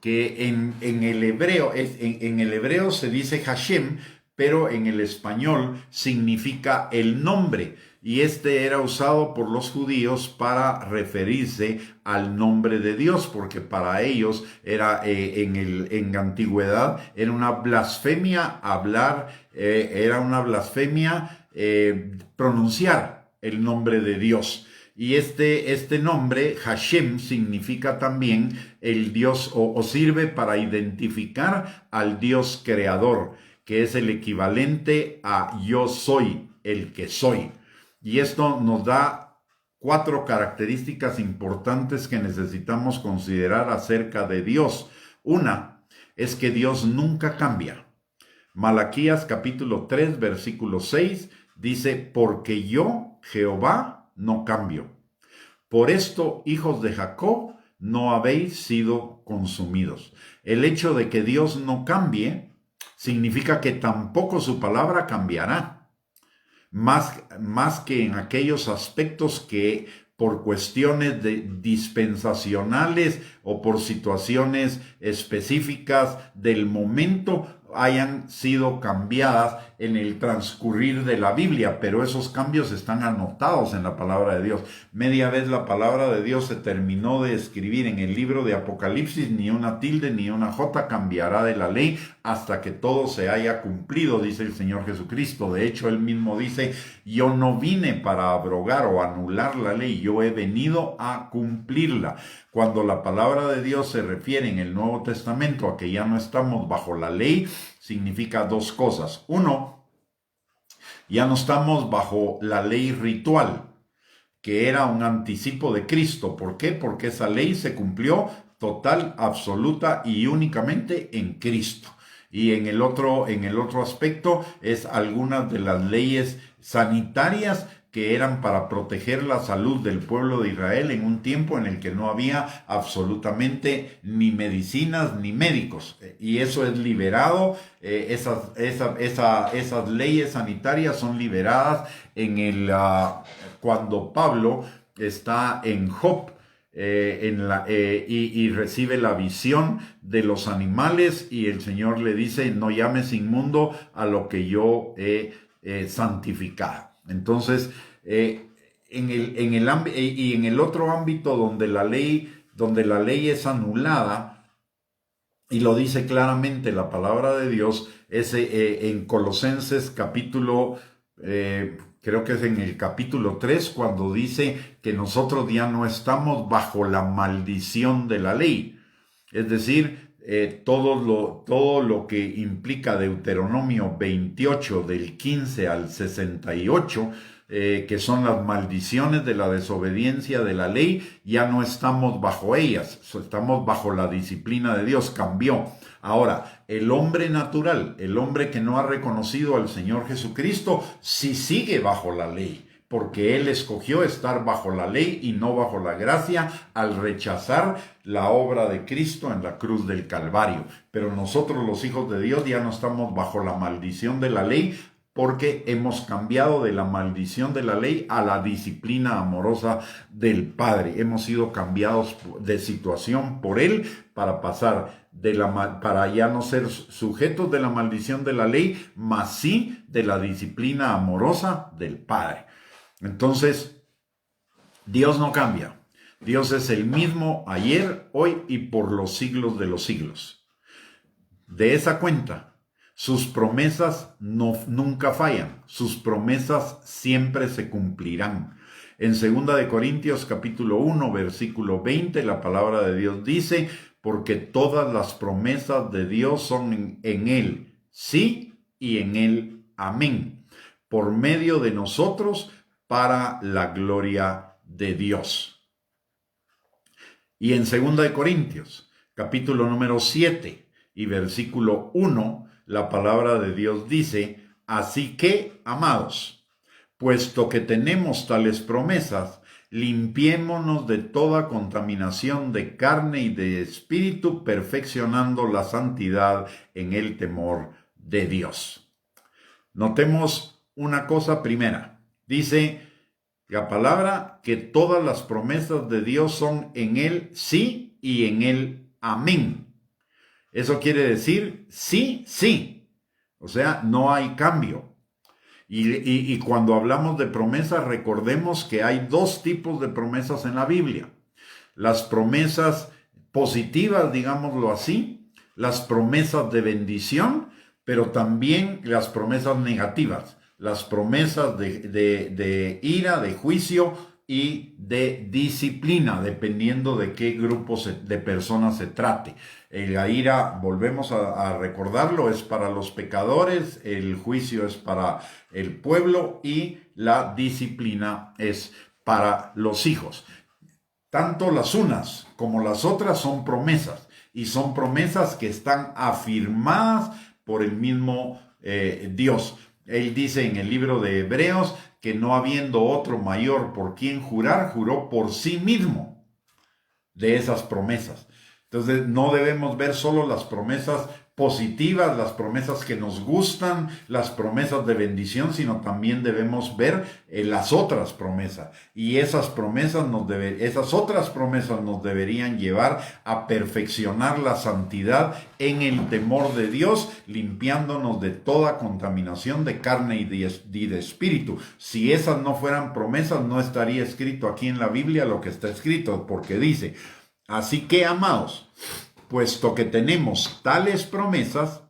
que en el hebreo, en el hebreo se dice Hashem, pero en el español significa el nombre, y este era usado por los judíos para referirse al nombre de Dios, porque para ellos era en la antigüedad era una blasfemia pronunciar el nombre de Dios. Y este nombre, Hashem, significa también el Dios, o sirve para identificar al Dios creador, que es el equivalente a yo soy, el que soy. Y esto nos da 4 características importantes que necesitamos considerar acerca de Dios. Una es que Dios nunca cambia. Malaquías capítulo 3, versículo 6 dice: porque yo, Jehová, no cambio. Por esto, hijos de Jacob, no habéis sido consumidos. El hecho de que Dios no cambie significa que tampoco su palabra cambiará. Más que en aquellos aspectos que por cuestiones dispensacionales o por situaciones específicas del momento hayan sido cambiadas en el transcurrir de la Biblia, pero esos cambios están anotados en la palabra de Dios. Media vez la palabra de Dios se terminó de escribir en el libro de Apocalipsis, ni una tilde ni una jota cambiará de la ley hasta que todo se haya cumplido, dice el Señor Jesucristo. De hecho, Él mismo dice: yo no vine para abrogar o anular la ley, yo he venido a cumplirla. Cuando la palabra de Dios se refiere en el Nuevo Testamento a que ya no estamos bajo la ley, significa 2 cosas. Uno, ya no estamos bajo la ley ritual, que era un anticipo de Cristo. ¿Por qué? Porque esa ley se cumplió total, absoluta y únicamente en Cristo. Y en el otro aspecto es algunas de las leyes sanitarias que eran para proteger la salud del pueblo de Israel en un tiempo en el que no había absolutamente ni medicinas ni médicos. Y eso es liberado, esas leyes sanitarias son liberadas cuando Pablo está en Job, y recibe la visión de los animales, y el Señor le dice: no llames inmundo a lo que yo he santificado. Entonces, en el otro ámbito donde la ley es anulada, y lo dice claramente la palabra de Dios, es en Colosenses capítulo, creo que es en el capítulo 3, cuando dice que nosotros ya no estamos bajo la maldición de la ley. Es decir, todo lo que implica Deuteronomio 28 del 15 al 68, que son las maldiciones de la desobediencia de la ley, ya no estamos bajo ellas, estamos bajo la disciplina de Dios, cambió. Ahora, el hombre natural, el hombre que no ha reconocido al Señor Jesucristo, sí sigue bajo la ley, porque él escogió estar bajo la ley y no bajo la gracia al rechazar la obra de Cristo en la cruz del Calvario. Pero nosotros, los hijos de Dios, ya no estamos bajo la maldición de la ley, porque hemos cambiado de la maldición de la ley a la disciplina amorosa del Padre. Hemos sido cambiados de situación por Él para pasar para ya no ser sujetos de la maldición de la ley, mas sí de la disciplina amorosa del Padre. Entonces, Dios no cambia. Dios es el mismo ayer, hoy y por los siglos de los siglos. De esa cuenta, sus promesas nunca fallan, sus promesas siempre se cumplirán. En 2 de Corintios capítulo 1, versículo 20, la palabra de Dios dice, porque todas las promesas de Dios son en Él, sí, y en Él, amén, por medio de nosotros, para la gloria de Dios. Y en 2 de Corintios, capítulo número 7 y versículo 1, la palabra de Dios dice, así que, amados, puesto que tenemos tales promesas, limpiémonos de toda contaminación de carne y de espíritu, perfeccionando la santidad en el temor de Dios. Notemos una cosa primera. Dice la palabra que todas las promesas de Dios son en Él sí y en Él amén. Eso quiere decir sí, sí. O sea, no hay cambio. Y cuando hablamos de promesas, recordemos que hay dos tipos de promesas en la Biblia. Las promesas positivas, digámoslo así, las promesas de bendición, pero también las promesas negativas, las promesas de ira, de juicio y de disciplina, dependiendo de qué grupo de personas se trate. La ira, volvemos a recordarlo, es para los pecadores, el juicio es para el pueblo y la disciplina es para los hijos. Tanto las unas como las otras son promesas, y son promesas que están afirmadas por el mismo Dios. Él dice en el libro de Hebreos que no habiendo otro mayor por quien jurar, juró por sí mismo de esas promesas. Entonces no debemos ver solo las promesas positivas, las promesas que nos gustan, las promesas de bendición, sino también debemos ver las otras promesas. Y esas otras promesas nos deberían llevar a perfeccionar la santidad en el temor de Dios, limpiándonos de toda contaminación de carne y de espíritu. Si esas no fueran promesas, no estaría escrito aquí en la Biblia lo que está escrito, porque dice, así que, amados, puesto que tenemos tales promesas,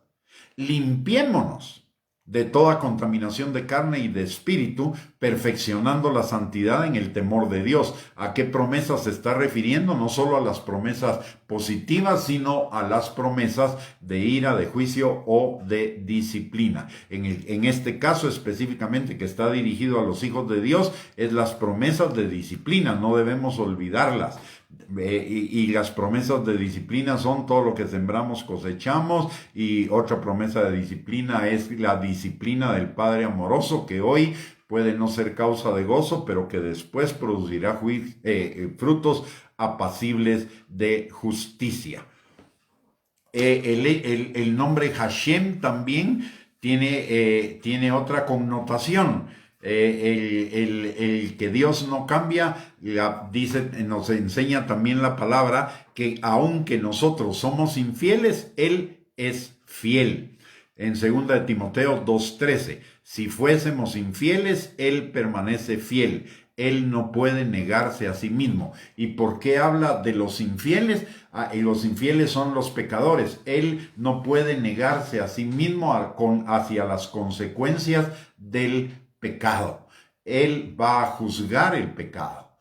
limpiémonos de toda contaminación de carne y de espíritu, perfeccionando la santidad en el temor de Dios. ¿A qué promesas se está refiriendo? No solo a las promesas positivas, sino a las promesas de ira, de juicio o de disciplina. En este caso específicamente que está dirigido a los hijos de Dios, es las promesas de disciplina, no debemos olvidarlas. Y las promesas de disciplina son todo lo que sembramos cosechamos, y otra promesa de disciplina es la disciplina del Padre amoroso, que hoy puede no ser causa de gozo, pero que después producirá frutos apacibles de justicia. El nombre Hashem también tiene otra connotación. El que Dios no cambia, nos enseña también la palabra que aunque nosotros somos infieles, Él es fiel. En 2 de Timoteo 2:13, si fuésemos infieles, Él permanece fiel. Él no puede negarse a sí mismo. ¿Y por qué habla de los infieles? Y los infieles son los pecadores. Él no puede negarse a sí mismo hacia las consecuencias del pecado. Él va a juzgar el pecado.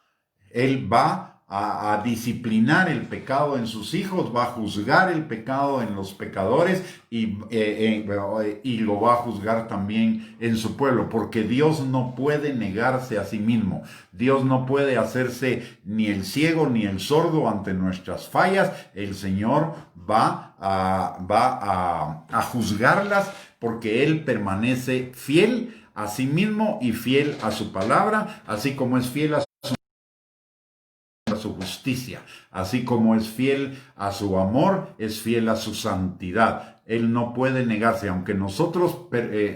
Él va a disciplinar el pecado en sus hijos, va a juzgar el pecado en los pecadores y lo va a juzgar también en su pueblo, porque Dios no puede negarse a sí mismo. Dios no puede hacerse ni el ciego ni el sordo ante nuestras fallas. El Señor va a juzgarlas porque Él permanece fiel a sí mismo y fiel a su palabra, así como es fiel a su justicia, así como es fiel a su amor, es fiel a su santidad. Él no puede negarse, aunque nosotros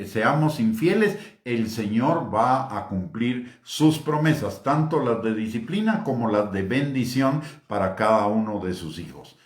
seamos infieles, el Señor va a cumplir sus promesas, tanto las de disciplina como las de bendición para cada uno de sus hijos.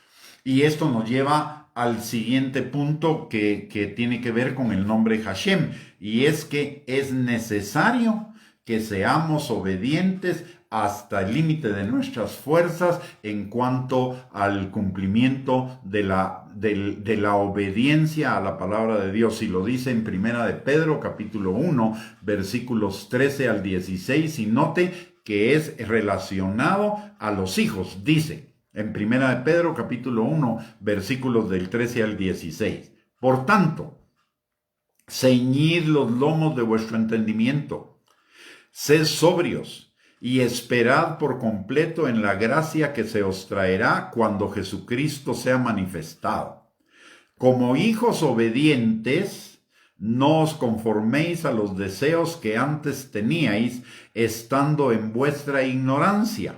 Y esto nos lleva al siguiente punto que tiene que ver con el nombre Hashem, y es que es necesario que seamos obedientes hasta el límite de nuestras fuerzas en cuanto al cumplimiento de la obediencia a la palabra de Dios. Y lo dice en Primera de Pedro, capítulo 1, versículos 13 al 16, y note que es relacionado a los hijos. Dice en Primera de Pedro, capítulo 1, versículos del 13 al 16. Por tanto, ceñid los lomos de vuestro entendimiento, sed sobrios, y esperad por completo en la gracia que se os traerá cuando Jesucristo sea manifestado. Como hijos obedientes, no os conforméis a los deseos que antes teníais, estando en vuestra ignorancia,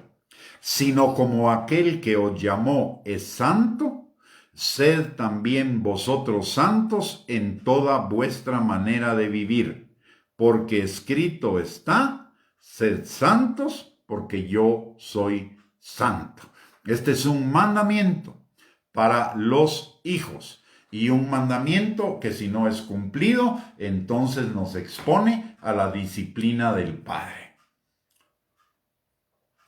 sino como aquel que os llamó es santo, sed también vosotros santos en toda vuestra manera de vivir, porque escrito está: sed santos, porque yo soy santo. Este es un mandamiento para los hijos, y un mandamiento que si no es cumplido, entonces nos expone a la disciplina del Padre.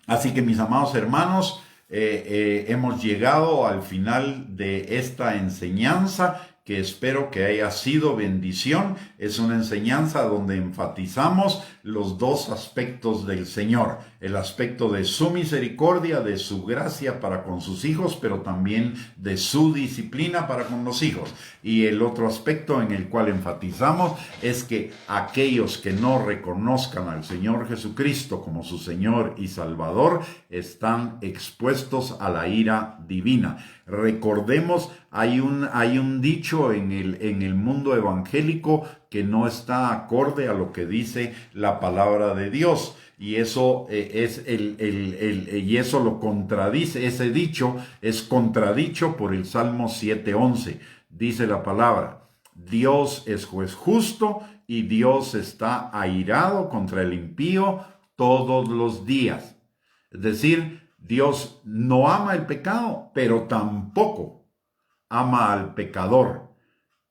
Así que, mis amados hermanos, hemos llegado al final de esta enseñanza, que espero que haya sido bendición. Es una enseñanza donde enfatizamos los dos aspectos del Señor: el aspecto de su misericordia, de su gracia para con sus hijos, pero también de su disciplina para con los hijos. Y el otro aspecto en el cual enfatizamos es que aquellos que no reconozcan al Señor Jesucristo como su Señor y Salvador están expuestos a la ira divina. Recordemos, hay un dicho en el mundo evangélico que no está acorde a lo que dice la palabra de Dios, y eso y eso lo contradice. Ese dicho es contradicho por el Salmo 7:11. Dice la palabra: Dios es juez justo y Dios está airado contra el impío todos los días. Es decir, Dios no ama el pecado, pero tampoco ama al pecador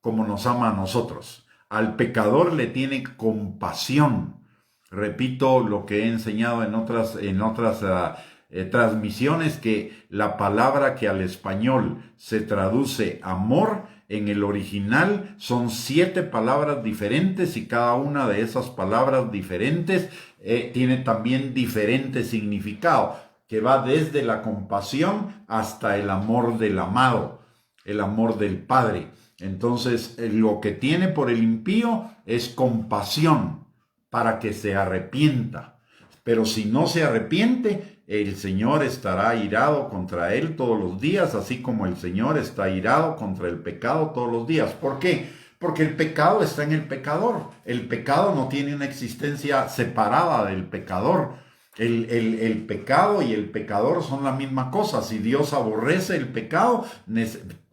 como nos ama a nosotros. Al pecador le tiene compasión. Repito lo que he enseñado en otras transmisiones, que la palabra que al español se traduce amor, en el original son 7 palabras diferentes, y cada una de esas palabras diferentes tiene también diferente significado, que va desde la compasión hasta el amor del amado, el amor del Padre. Entonces, lo que tiene por el impío es compasión para que se arrepienta. Pero si no se arrepiente, el Señor estará airado contra él todos los días, así como el Señor está airado contra el pecado todos los días. ¿Por qué? Porque el pecado está en el pecador. El pecado no tiene una existencia separada del pecador. El pecado y el pecador son la misma cosa. Si Dios aborrece el pecado,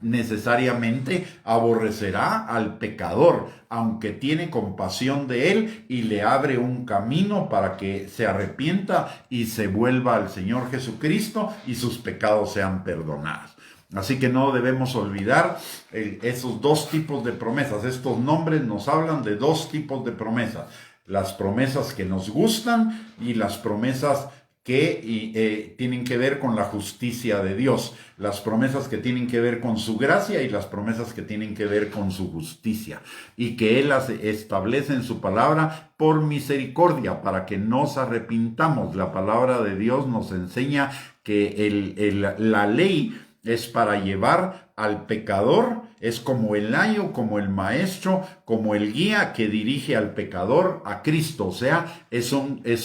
necesariamente aborrecerá al pecador, aunque tiene compasión de él y le abre un camino para que se arrepienta y se vuelva al Señor Jesucristo y sus pecados sean perdonados. Así que no debemos olvidar esos dos tipos de promesas. Estos nombres nos hablan de dos tipos de promesas: las promesas que nos gustan y las promesas que tienen que ver con la justicia de Dios, las promesas que tienen que ver con su gracia y las promesas que tienen que ver con su justicia, y que Él las establece en su palabra por misericordia, para que nos arrepintamos. La palabra de Dios nos enseña que la ley es para llevar al pecador, es como el ayo, como el maestro, como el guía que dirige al pecador a Cristo. O sea, es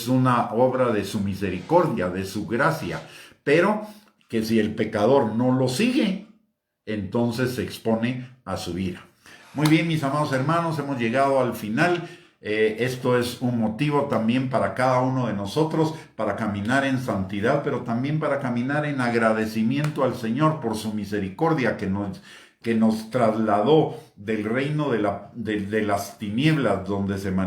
una obra de su misericordia, de su gracia. Pero que si el pecador no lo sigue, entonces se expone a su ira. Muy bien, mis amados hermanos, hemos llegado al final. Esto es un motivo también para cada uno de nosotros para caminar en santidad, pero también para caminar en agradecimiento al Señor por su misericordia que nos trasladó del reino de las tinieblas, donde se va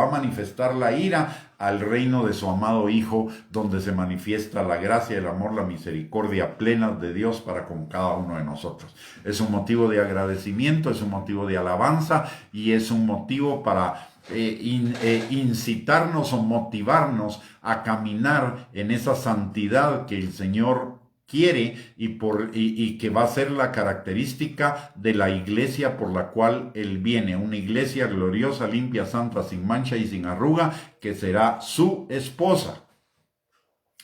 a manifestar la ira, al reino de su amado Hijo, donde se manifiesta la gracia, el amor, la misericordia plena de Dios para con cada uno de nosotros. Es un motivo de agradecimiento, es un motivo de alabanza y es un motivo para incitarnos o motivarnos a caminar en esa santidad que el Señor quiere y que va a ser la característica de la iglesia por la cual Él viene, una iglesia gloriosa, limpia, santa, sin mancha y sin arruga, que será su esposa.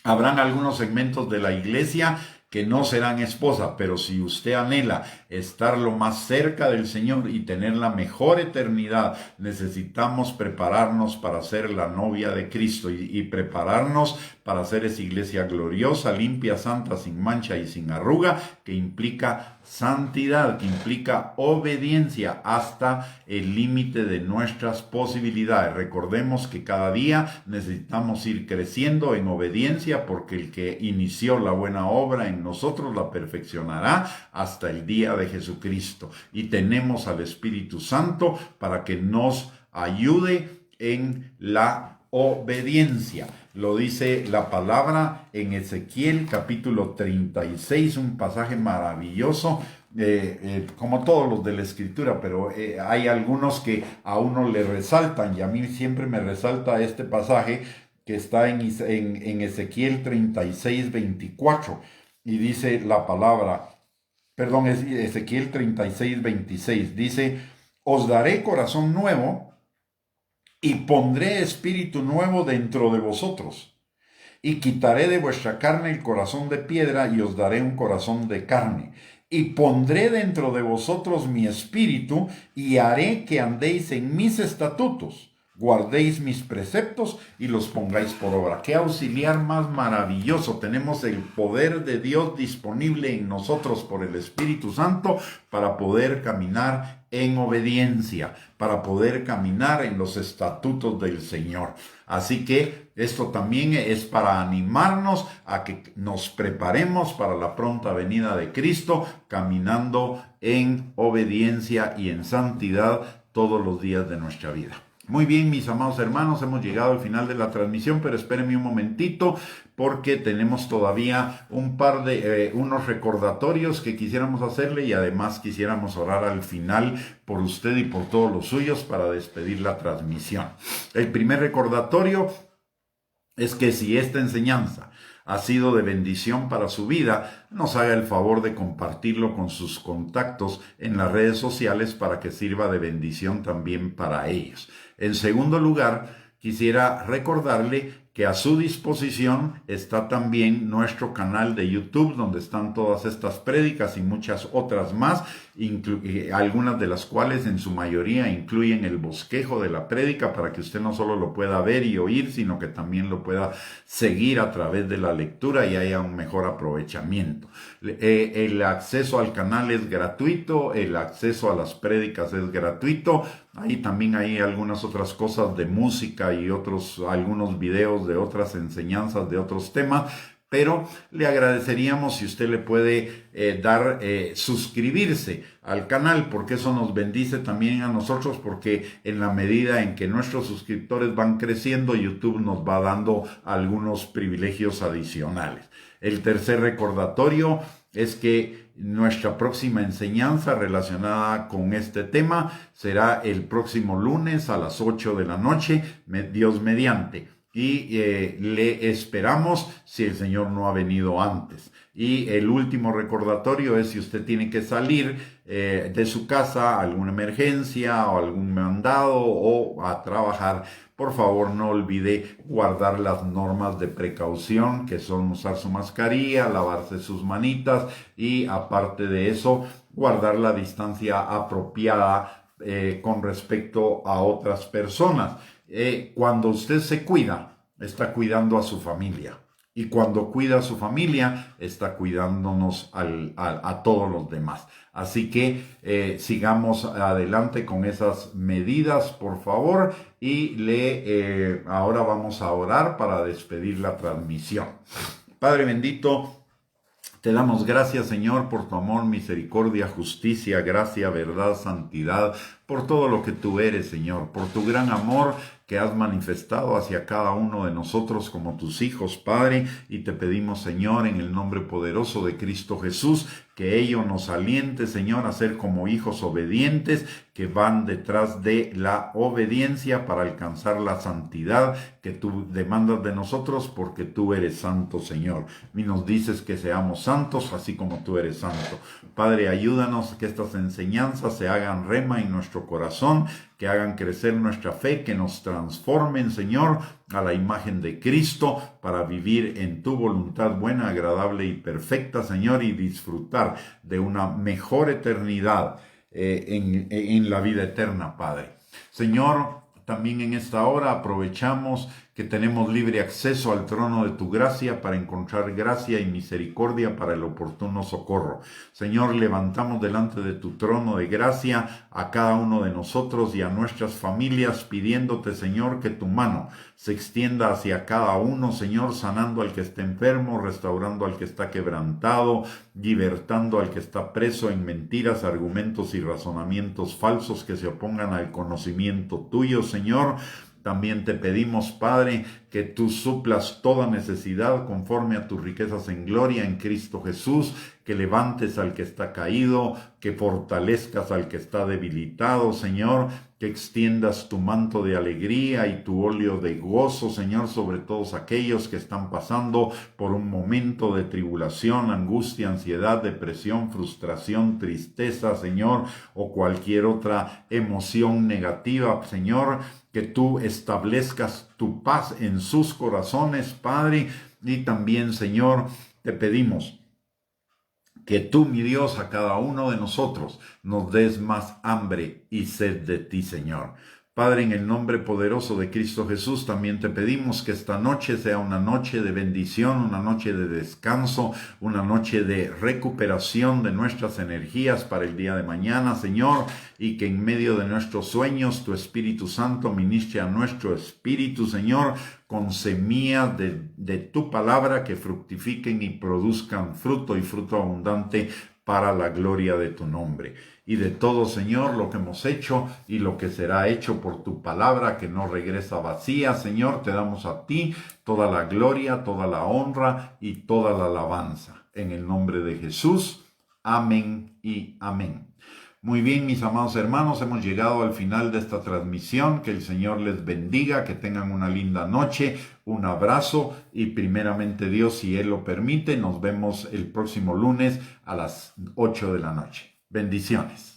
Habrán algunos segmentos de la iglesia que no serán esposa, pero si usted anhela estar lo más cerca del Señor y tener la mejor eternidad, necesitamos prepararnos para ser la novia de Cristo y prepararnos para ser esa iglesia gloriosa, limpia, santa, sin mancha y sin arruga, que implica santidad, que implica obediencia hasta el límite de nuestras posibilidades. Recordemos que cada día necesitamos ir creciendo en obediencia, porque el que inició la buena obra en nosotros la perfeccionará hasta el día de Jesucristo. Y tenemos al Espíritu Santo para que nos ayude en la obediencia. Lo dice la palabra en Ezequiel capítulo 36, un pasaje maravilloso, como todos los de la Escritura, pero hay algunos que a uno le resaltan, y a mí siempre me resalta este pasaje que está en Ezequiel 36, 24, y dice la palabra, perdón, es Ezequiel 36, 26, dice: os daré corazón nuevo y pondré espíritu nuevo dentro de vosotros, y quitaré de vuestra carne el corazón de piedra, y os daré un corazón de carne, y pondré dentro de vosotros mi espíritu, y haré que andéis en mis estatutos, guardéis mis preceptos y los pongáis por obra. ¡Qué auxiliar más maravilloso! Tenemos el poder de Dios disponible en nosotros por el Espíritu Santo para poder caminar en obediencia, para poder caminar en los estatutos del Señor. Así que esto también es para animarnos a que nos preparemos para la pronta venida de Cristo, caminando en obediencia y en santidad todos los días de nuestra vida. Muy bien, mis amados hermanos, hemos llegado al final de la transmisión, pero espérenme un momentito porque tenemos todavía unos recordatorios que quisiéramos hacerle, y además quisiéramos orar al final por usted y por todos los suyos para despedir la transmisión. El primer recordatorio es que si esta enseñanza ha sido de bendición para su vida, nos haga el favor de compartirlo con sus contactos en las redes sociales para que sirva de bendición también para ellos. En segundo lugar, quisiera recordarle que a su disposición está también nuestro canal de YouTube, donde están todas estas prédicas y muchas otras más, algunas de las cuales en su mayoría incluyen el bosquejo de la prédica, para que usted no solo lo pueda ver y oír, sino que también lo pueda seguir a través de la lectura y haya un mejor aprovechamiento. El acceso al canal es gratuito, el acceso a las prédicas es gratuito. Ahí también hay algunas otras cosas de música y algunos videos de otras enseñanzas de otros temas, pero le agradeceríamos si usted le puede suscribirse al canal, porque eso nos bendice también a nosotros, porque en la medida en que nuestros suscriptores van creciendo, YouTube nos va dando algunos privilegios adicionales. El tercer recordatorio es que nuestra próxima enseñanza relacionada con este tema será el próximo lunes a las 8 de la noche, Dios mediante. y le esperamos si el Señor no ha venido antes. Y el último recordatorio es si usted tiene que salir de su casa, alguna emergencia o algún mandado o a trabajar, por favor no olvide guardar las normas de precaución, que son usar su mascarilla, lavarse sus manitas y aparte de eso, guardar la distancia apropiada con respecto a otras personas. Cuando usted se cuida, está cuidando a su familia. Y cuando cuida a su familia, está cuidándonos a todos los demás. Así que sigamos adelante con esas medidas, por favor. Y ahora vamos a orar para despedir la transmisión. Padre bendito, te damos gracias, Señor, por tu amor, misericordia, justicia, gracia, verdad, santidad, por todo lo que tú eres, Señor, por tu gran amor que has manifestado hacia cada uno de nosotros como tus hijos, Padre, y te pedimos, Señor, en el nombre poderoso de Cristo Jesús, que ello nos aliente, Señor, a ser como hijos obedientes que van detrás de la obediencia para alcanzar la santidad que tú demandas de nosotros, porque tú eres santo, Señor. Y nos dices que seamos santos, así como tú eres santo. Padre, ayúdanos que estas enseñanzas se hagan rema en nuestro corazón, que hagan crecer nuestra fe, que nos transformen, Señor, a la imagen de Cristo para vivir en tu voluntad buena, agradable y perfecta, Señor, y disfrutar de una mejor eternidad en la vida eterna, Padre. Señor, también en esta hora aprovechamos que tenemos libre acceso al trono de tu gracia para encontrar gracia y misericordia para el oportuno socorro. Señor, levantamos delante de tu trono de gracia a cada uno de nosotros y a nuestras familias, pidiéndote, Señor, que tu mano se extienda hacia cada uno, Señor, sanando al que está enfermo, restaurando al que está quebrantado, libertando al que está preso en mentiras, argumentos y razonamientos falsos que se opongan al conocimiento tuyo, Señor. También te pedimos, Padre, que tú suplas toda necesidad conforme a tus riquezas en gloria en Cristo Jesús, que levantes al que está caído, que fortalezcas al que está debilitado, Señor, que extiendas tu manto de alegría y tu óleo de gozo, Señor, sobre todos aquellos que están pasando por un momento de tribulación, angustia, ansiedad, depresión, frustración, tristeza, Señor, o cualquier otra emoción negativa, Señor, que tú establezcas tu paz en sus corazones, Padre, y también, Señor, te pedimos que tú, mi Dios, a cada uno de nosotros nos des más hambre y sed de ti, Señor. Padre, en el nombre poderoso de Cristo Jesús, también te pedimos que esta noche sea una noche de bendición, una noche de descanso, una noche de recuperación de nuestras energías para el día de mañana, Señor, y que en medio de nuestros sueños tu Espíritu Santo ministre a nuestro espíritu, Señor, con semillas de tu palabra que fructifiquen y produzcan fruto y fruto abundante para la gloria de tu nombre. Y de todo, Señor, lo que hemos hecho y lo que será hecho por tu palabra, que no regresa vacía, Señor, te damos a ti toda la gloria, toda la honra y toda la alabanza. En el nombre de Jesús, amén y amén. Muy bien, mis amados hermanos, hemos llegado al final de esta transmisión. Que el Señor les bendiga, que tengan una linda noche, un abrazo y primeramente Dios, si Él lo permite, nos vemos el próximo lunes a las 8 de la noche. Bendiciones.